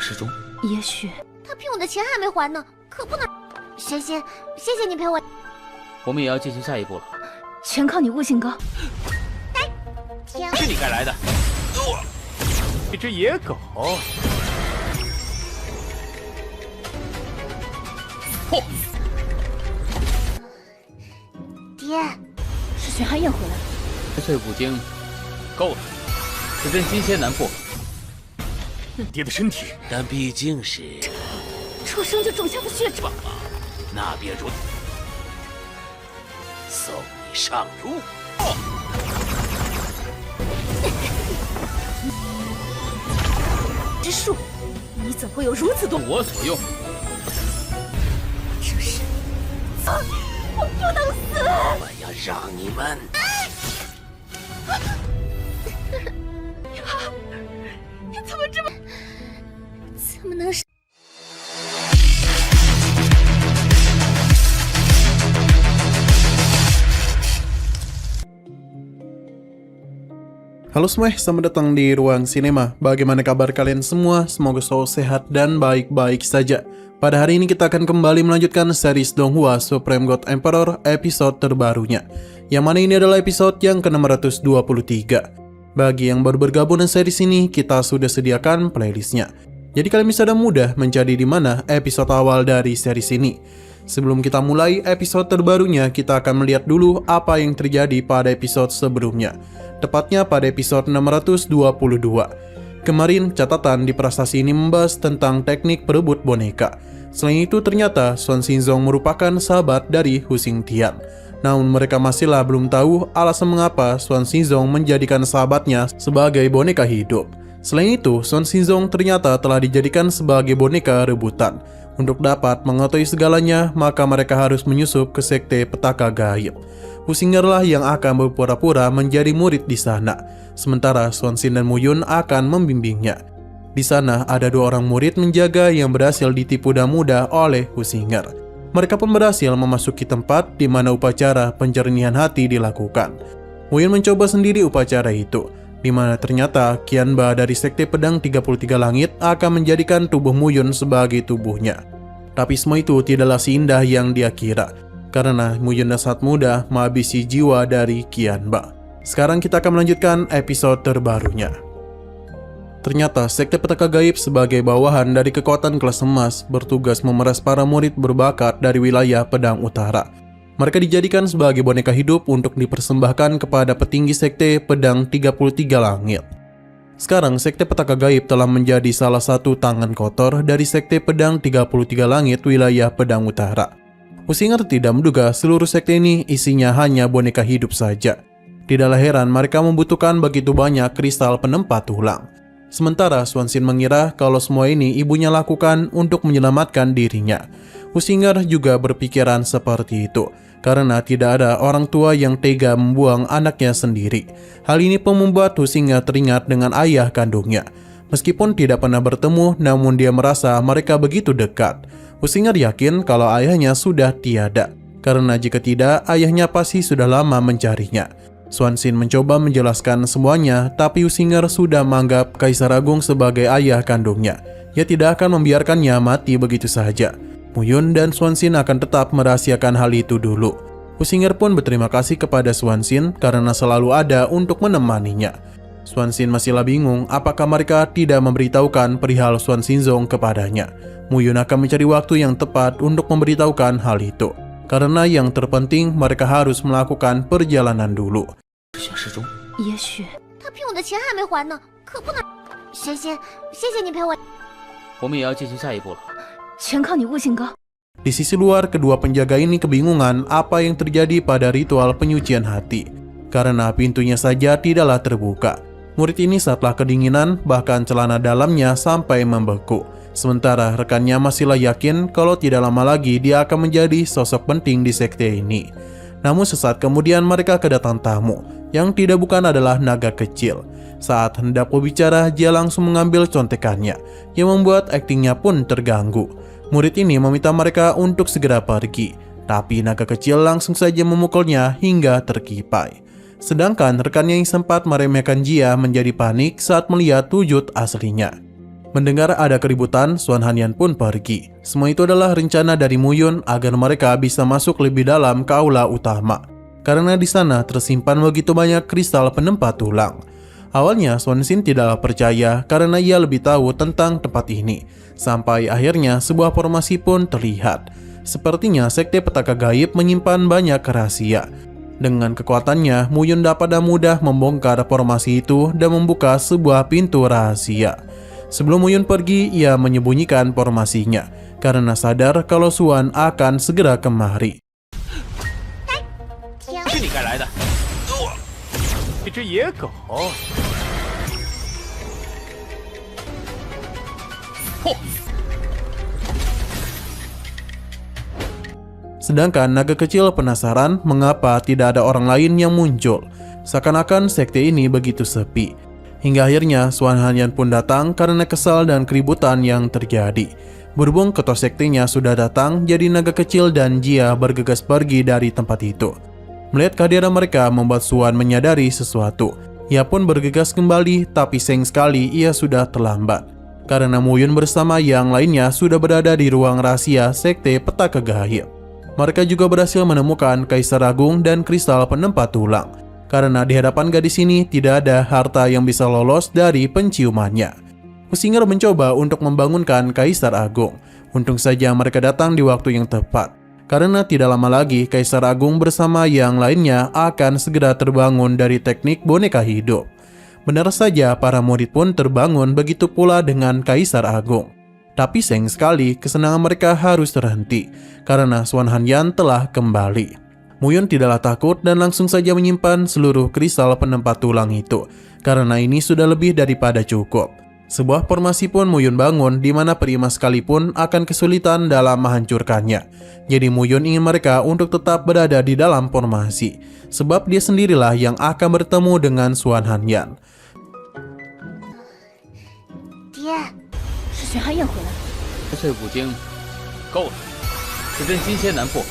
失踪。也许他骗我的钱还没还呢，可不能。神仙，谢谢你陪我。我们也要进行下一步了。全靠你悟性高。天，是你该来的。一只野狗。嚯！爹，是玄寒燕回来了。碎骨精，够了，此阵金仙难破。爹的身体，但毕竟是出生就种下的血种。那便如送你上路。之术，你怎会有如此多？我所用。这是，我不能死！我要让你们。你怎么这么？怎么能是？ Halo semua, selamat datang di Ruang Sinema. Bagaimana kabar kalian semua? Semoga selalu sehat dan baik-baik saja. Pada hari ini kita akan kembali melanjutkan series Donghua Supreme God Emperor episode terbarunya. Yang mana ini adalah episode yang ke-623. Bagi yang baru bergabung dengan series ini, kita sudah sediakan playlistnya. Jadi kalian bisa dengan mudah mencari di mana episode awal dari series ini. Sebelum kita mulai episode terbarunya, kita akan melihat dulu apa yang terjadi pada episode sebelumnya. Tepatnya pada episode 622. Kemarin catatan di prestasi ini membahas tentang teknik perebut boneka. Selain itu ternyata Swan Xingzong merupakan sahabat dari Hu Xingtian. Namun mereka masihlah belum tahu alasan mengapa Swan Xingzong menjadikan sahabatnya sebagai boneka hidup. Selain itu, Swan Xingzong ternyata telah dijadikan sebagai boneka rebutan. Untuk dapat mengetahui segalanya, maka mereka harus menyusup ke sekte petaka gaib. Hu Xing'er lah yang akan berpura-pura menjadi murid di sana, sementara Swan Xin dan Mu Yun akan membimbingnya. Di sana ada dua orang murid menjaga yang berhasil ditipu dan mudah oleh Hu Xing'er. Mereka pun berhasil memasuki tempat di mana upacara penjernihan hati dilakukan. Mu Yun mencoba sendiri upacara itu, di mana ternyata Qianba dari Sekte Pedang 33 Langit akan menjadikan tubuh Mu Yun sebagai tubuhnya. Tapi semua itu tidaklah seindah yang dia kira, karena Mu Yun saat muda menghabisi jiwa dari Qianba. Sekarang kita akan melanjutkan episode terbarunya. Ternyata Sekte Petaka Gaib sebagai bawahan dari kekuatan kelas emas bertugas memeras para murid berbakat dari wilayah Pedang Utara. Mereka dijadikan sebagai boneka hidup untuk dipersembahkan kepada petinggi Sekte Pedang 33 Langit. Sekarang Sekte Petaka Gaib telah menjadi salah satu tangan kotor dari Sekte Pedang 33 Langit wilayah Pedang Utara. Hu Xing'er tidak menduga seluruh sekte ini isinya hanya boneka hidup saja. Tidaklah heran mereka membutuhkan begitu banyak kristal penempat tulang. Sementara Swan Xin mengira kalau semua ini ibunya lakukan untuk menyelamatkan dirinya. Hu Xing'er juga berpikiran seperti itu, karena tidak ada orang tua yang tega membuang anaknya sendiri. Hal ini pun membuat Hu Xing'er teringat dengan ayah kandungnya. Meskipun tidak pernah bertemu, namun dia merasa mereka begitu dekat. Hu Xing'er yakin kalau ayahnya sudah tiada, karena jika tidak, ayahnya pasti sudah lama mencarinya. Swan Xin mencoba menjelaskan semuanya, tapi Hu Xing'er sudah menganggap Kaisar Agung sebagai ayah kandungnya. Ia tidak akan membiarkannya mati begitu saja. Mu Yun dan Swan Xin akan tetap merahasiakan hal itu dulu. Hu Xing'er pun berterima kasih kepada Swan Xin karena selalu ada untuk menemaninya. Swan Xin masihlah bingung apakah mereka tidak memberitahukan perihal Swan Xingzong kepadanya. Mu Yun akan mencari waktu yang tepat untuk memberitahukan hal itu, karena yang terpenting mereka harus melakukan perjalanan dulu. 失踪。也许他骗我的钱还没还呢，可不能。神仙，谢谢你陪我。我们也要进行下一步了。全靠你悟性高。 Di sisi luar, kedua penjaga ini kebingungan apa yang terjadi pada ritual penyucian hati, karena pintunya saja tidaklah terbuka. Murid ini saatlah kedinginan, bahkan celana dalamnya sampai membeku. Sementara rekannya masihlah yakin kalau tidak lama lagi dia akan menjadi sosok penting di sekte ini. Namun sesaat kemudian mereka kedatangan tamu, yang tidak bukan adalah naga kecil. Saat hendak berbicara, dia langsung mengambil contekannya, yang membuat aktingnya pun terganggu. Murid ini meminta mereka untuk segera pergi, tapi naga kecil langsung saja memukulnya hingga terkipai. Sedangkan rekannya yang sempat meremehkan dia menjadi panik saat melihat wujud aslinya. Mendengar ada keributan, Xuan Hanyan pun pergi. Semua itu adalah rencana dari Mu Yun agar mereka bisa masuk lebih dalam ke aula utama. Karena di sana tersimpan begitu banyak kristal penempat tulang. Awalnya Xuan Xin tidaklah percaya karena ia lebih tahu tentang tempat ini. Sampai akhirnya sebuah formasi pun terlihat. Sepertinya sekte petaka gaib menyimpan banyak rahasia. Dengan kekuatannya, Mu Yun dapat dengan mudah membongkar formasi itu dan membuka sebuah pintu rahasia. Sebelum Mu Yun pergi, ia menyembunyikan formasinya karena sadar kalau Xuan akan segera kemari. 是你该来的。一只野狗。 Sedangkan naga kecil penasaran mengapa tidak ada orang lain yang muncul. Seakan-akan sekte ini begitu sepi. Hingga akhirnya Xuan Hanyan pun datang karena kesal dan keributan yang terjadi. Berhubung ketua sektenya sudah datang, jadi naga kecil dan Jia bergegas pergi dari tempat itu. Melihat kehadiran mereka membuat Xuan menyadari sesuatu. Ia pun bergegas kembali, tapi sayang sekali ia sudah terlambat. Karena Mu Yun bersama yang lainnya sudah berada di ruang rahasia sekte petaka gaib. Mereka juga berhasil menemukan Kaisar Agung dan kristal penempat tulang. Karena di hadapan gadis ini tidak ada harta yang bisa lolos dari penciumannya. Husinger mencoba untuk membangunkan Kaisar Agung. Untung saja mereka datang di waktu yang tepat. Karena tidak lama lagi Kaisar Agung bersama yang lainnya akan segera terbangun dari teknik boneka hidup. Benar saja para murid pun terbangun, begitu pula dengan Kaisar Agung. Tapi sayang sekali kesenangan mereka harus terhenti karena Xuan Hanyan telah kembali. Mu Yun tidaklah takut dan langsung saja menyimpan seluruh kristal penempat tulang itu karena ini sudah lebih daripada cukup. Sebuah formasi pun Mu Yun bangun di mana prima sekalipun akan kesulitan dalam menghancurkannya. Jadi Mu Yun ingin mereka untuk tetap berada di dalam formasi sebab dia sendirilah yang akan bertemu dengan Xuan Hanyan. 爹， 是玄寒燕回来了。这5经够了，此阵金仙难破。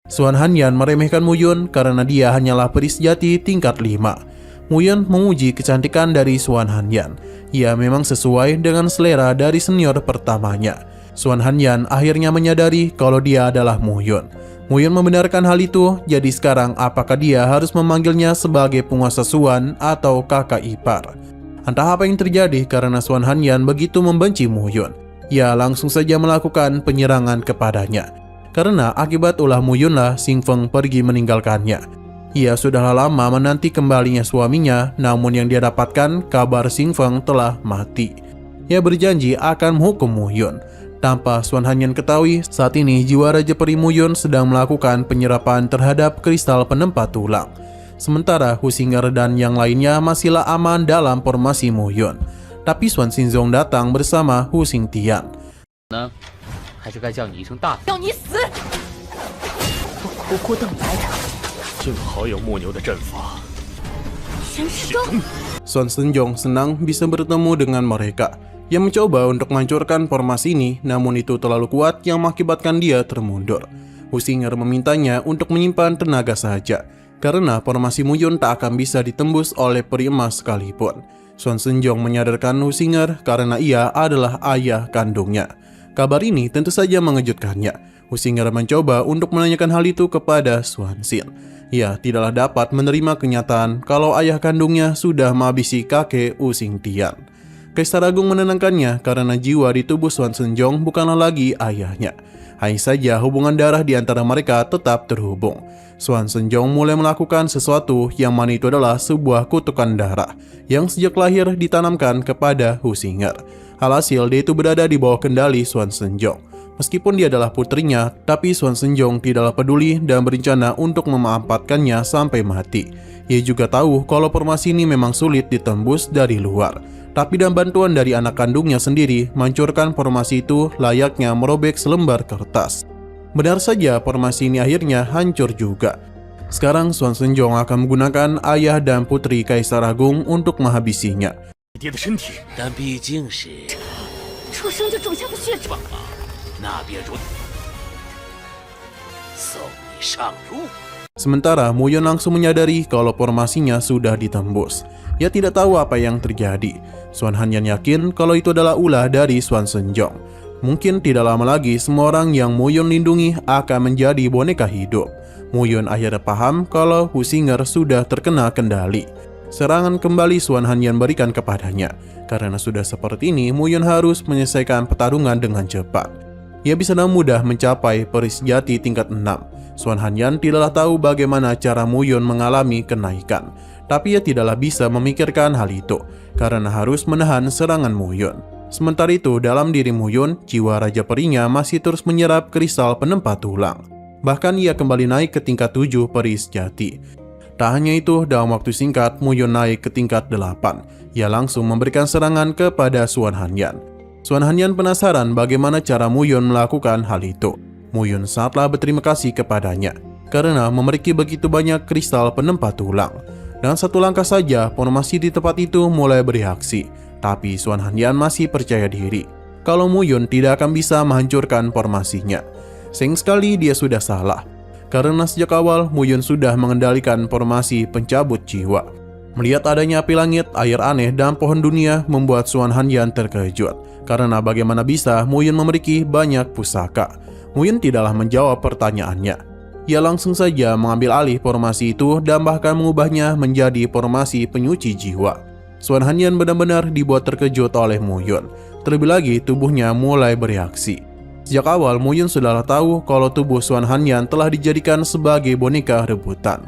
Xuan Hanyan meremehkan Mu Yun karena dia hanyalah peri sejati tingkat 5. Mu Yun menguji kecantikan dari Xuan Hanyan. Ia memang sesuai dengan selera dari senior pertamanya. Xuan Hanyan akhirnya menyadari kalau dia adalah Mu Yun. Mu Yun membenarkan hal itu, jadi sekarang apakah dia harus memanggilnya sebagai penguasa Xuan atau kakak ipar? Entah apa yang terjadi karena Xuan Hanyan begitu membenci Mu Yun. Ia langsung saja melakukan penyerangan kepadanya. Karena akibat ulah Mu Yun lah Xing Feng pergi meninggalkannya. Ia sudah lama menanti kembalinya suaminya, namun yang dia dapatkan kabar Xing Feng telah mati. Ia berjanji akan menghukum Mu Yun. Tanpa Xuan Hanyan ketahui, saat ini jiwa Raja Peri Mu Yun sedang melakukan penyerapan terhadap kristal penempat tulang. Sementara Husinger dan yang lainnya masihlah aman dalam formasi Mu Yun. Tapi Xuan Xinzong datang bersama Hu Xingtian. 呢，还是该叫你一声大。要你死！我苦苦等来的， 幸好有木牛的阵法。 玄世忠， Xuan Xinzong senang bisa bertemu dengan mereka. Ia mencoba untuk menghancurkan formasi ini, namun itu terlalu kuat yang mengakibatkan dia termundur. Husinger memintanya untuk menyimpan tenaga saja, karena formasi Mu Yun tak akan bisa ditembus oleh peri emas sekalipun. Xuan Xinzong menyadarkan Husinger karena ia adalah ayah kandungnya. Kabar ini tentu saja mengejutkannya. Husinger mencoba untuk menanyakan hal itu kepada Xuan Xin. Ia tidaklah dapat menerima kenyataan kalau ayah kandungnya sudah menghabisi kakek Hu Xingtian. Kaisar Agung menenangkannya karena jiwa di tubuh Xuan Xinzong bukanlah lagi ayahnya. Hanya saja hubungan darah di antara mereka tetap terhubung. Xuan Xinzong mulai melakukan sesuatu yang mana itu adalah sebuah kutukan darah yang sejak lahir ditanamkan kepada Husinger. Alhasil dia itu berada di bawah kendali Xuan Xinzong. Meskipun dia adalah putrinya, tapi Xuan Xinzong tidaklah peduli dan berencana untuk memanfaatkannya sampai mati. Ia juga tahu kalau formasi ini memang sulit ditembus dari luar. Tapi dengan bantuan dari anak kandungnya sendiri, menghancurkan formasi itu layaknya merobek selembar kertas. Benar saja, formasi ini akhirnya hancur juga. Sekarang Xuan Xinzong akan menggunakan ayah dan putri Kaisar Agung untuk menghabisinya. 爹的身体， 但毕竟是 出生就种下的血种。 那便如送你上路。 Sementara Mu Yun langsung menyadari kalau formasinya sudah ditembus. Ia tidak tahu apa yang terjadi. Suan Hanyan yakin kalau itu adalah ulah dari Swan Senjong. Mungkin tidak lama lagi semua orang yang Muyun lindungi akan menjadi boneka hidup. Muyun akhirnya paham kalau Husinger sudah terkena kendali. Serangan kembali Swan Hanyan berikan kepadanya. Karena sudah seperti ini, Muyun harus menyelesaikan pertarungan dengan cepat. Ia bisa dengan mudah mencapai peris jati tingkat 6. Swan Hanyan tidaklah tahu bagaimana cara Muyun mengalami kenaikan. Tapi ia tidaklah bisa memikirkan hal itu, karena harus menahan serangan Muyun. Sementara itu, dalam diri Muyun, jiwa Raja Perinya masih terus menyerap kristal penempat tulang. Bahkan ia kembali naik ke tingkat 7 peris jati. Tak hanya itu, dalam waktu singkat, Muyun naik ke tingkat 8. Ia langsung memberikan serangan kepada Swan Hanyan. Swan Hanyan penasaran bagaimana cara Muyun melakukan hal itu. Muyun sangatlah berterima kasih kepadanya, karena memiliki begitu banyak kristal penempat tulang. Dengan satu langkah saja, formasi di tempat itu mulai bereaksi. Tapi Swan Hanyan masih percaya diri kalau Muyun tidak akan bisa menghancurkan formasinya. Sayang sekali dia sudah salah, karena sejak awal Muyun sudah mengendalikan formasi pencabut jiwa. Melihat adanya api langit, air aneh, dan pohon dunia membuat Swan Hanyan terkejut. Karena bagaimana bisa Muyun memiliki banyak pusaka? Muyun tidaklah menjawab pertanyaannya. Ia langsung saja mengambil alih formasi itu dan bahkan mengubahnya menjadi formasi penyuci jiwa. Swan Hanyan benar-benar dibuat terkejut oleh Muyun. Terlebih lagi tubuhnya mulai bereaksi. Sejak awal Muyun sudahlah tahu kalau tubuh Swan Hanyan telah dijadikan sebagai boneka rebutan.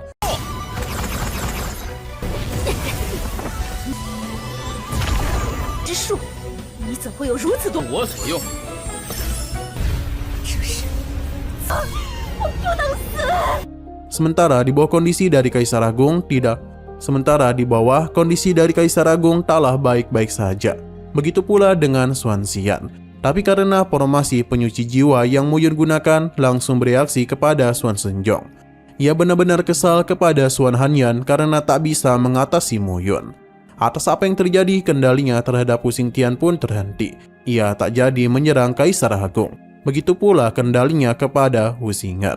Sementara di bawah kondisi dari Kaisar Agung taklah baik-baik saja. Begitu pula dengan Swan Xian. Tapi karena formasi penyuci jiwa yang Muyun gunakan langsung bereaksi kepada Swan Senjong. Ia benar-benar kesal kepada Swan Hanyan karena tak bisa mengatasi Muyun. Atas apa yang terjadi, kendalinya terhadap Hu Xingtian pun terhenti. Ia tak jadi menyerang Kaisar Agung. Begitu pula kendalinya kepada Husinger.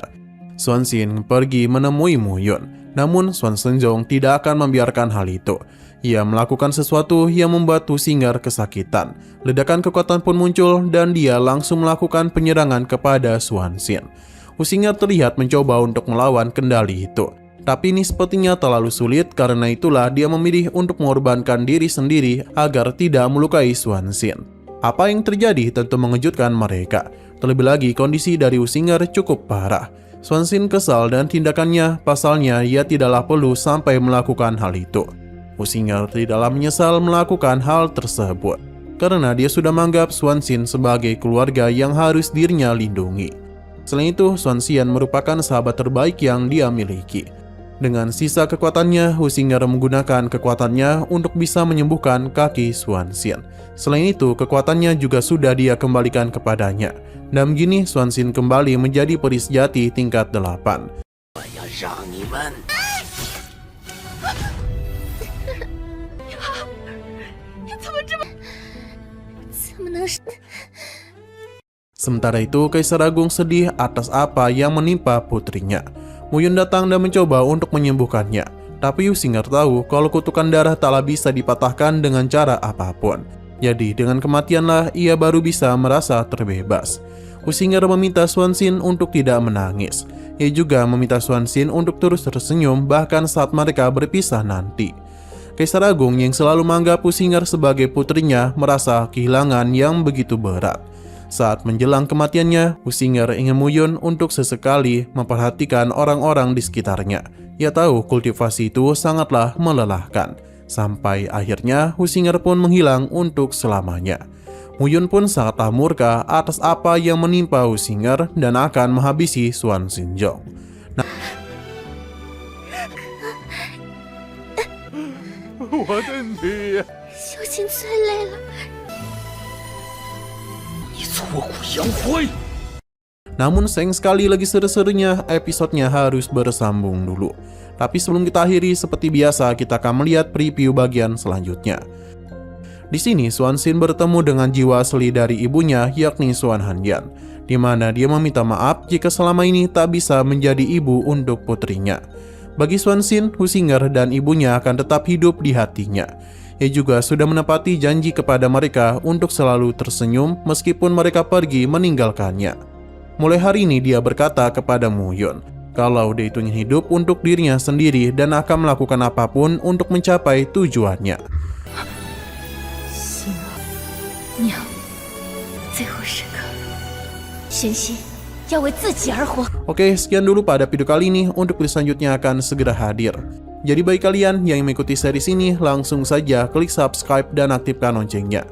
Swan Xin pergi menemui Muyun. Namun Swan Senjong tidak akan membiarkan hal itu. Ia melakukan sesuatu yang membuat Husinger kesakitan. Ledakan kekuatan pun muncul dan dia langsung melakukan penyerangan kepada Swan Xin. Husinger terlihat mencoba untuk melawan kendali itu. Tapi ini sepertinya terlalu sulit, karena itulah dia memilih untuk mengorbankan diri sendiri agar tidak melukai Swan Xin. Apa yang terjadi tentu mengejutkan mereka. Terlebih lagi kondisi dari Husinger cukup parah. Swan Xin kesal dan tindakannya, pasalnya ia tidaklah perlu sampai melakukan hal itu. Husinger tidaklah menyesal melakukan hal tersebut, karena dia sudah menganggap Swan Xin sebagai keluarga yang harus dirinya lindungi. Selain itu, Swan Xian merupakan sahabat terbaik yang dia miliki. Dengan sisa kekuatannya, Husinger menggunakan kekuatannya untuk bisa menyembuhkan kaki Swan Xin. Selain itu, kekuatannya juga sudah dia kembalikan kepadanya. Dan begini Swan Xin kembali menjadi peris jati tingkat 8. Sementara itu, Kaisar Agung sedih atas apa yang menimpa putrinya. Muyun datang dan mencoba untuk menyembuhkannya. Tapi Husinger tahu kalau kutukan darah taklah bisa dipatahkan dengan cara apapun. Jadi dengan kematianlah ia baru bisa merasa terbebas. Husinger meminta Swan Xin untuk tidak menangis. Ia juga meminta Swan Xin untuk terus tersenyum bahkan saat mereka berpisah nanti. Kaisar Agung yang selalu menganggap Husinger sebagai putrinya merasa kehilangan yang begitu berat. Saat menjelang kematiannya, Husinger ingin Muyun untuk sesekali memperhatikan orang-orang di sekitarnya. Ia tahu kultivasi itu sangatlah melelahkan. Sampai akhirnya Husinger pun menghilang untuk selamanya. Muyun pun sangatlah murka atas apa yang menimpa Husinger dan akan menghabisi Swan Senjong. Namun sayang sekali lagi seru-serunya episodenya harus bersambung dulu. Tapi sebelum kita akhiri, seperti biasa kita akan melihat preview bagian selanjutnya. Di sini Swan Xin bertemu dengan jiwa asli dari ibunya, yakni Swan Hanyan, di mana dia meminta maaf jika selama ini tak bisa menjadi ibu untuk putrinya. Bagi Swanshin, Husinger dan ibunya akan tetap hidup di hatinya. Ia juga sudah menepati janji kepada mereka untuk selalu tersenyum meskipun mereka pergi meninggalkannya. Mulai hari ini dia berkata kepada Muhyun kalau dia itu ingin hidup untuk dirinya sendiri dan akan melakukan apapun untuk mencapai tujuannya. 心儿，娘，最后时刻，玄心要为自己而活。 Oke, sekian dulu pada video kali ini. Untuk video selanjutnya akan segera hadir. Jadi bagi kalian yang mengikuti series ini, langsung saja klik subscribe dan aktifkan loncengnya.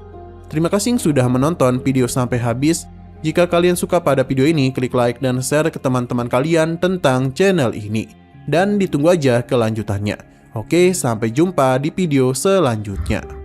Terima kasih yang sudah menonton video sampai habis. Jika kalian suka pada video ini, klik like dan share ke teman-teman kalian tentang channel ini. Dan ditunggu aja kelanjutannya. Oke, sampai jumpa di video selanjutnya.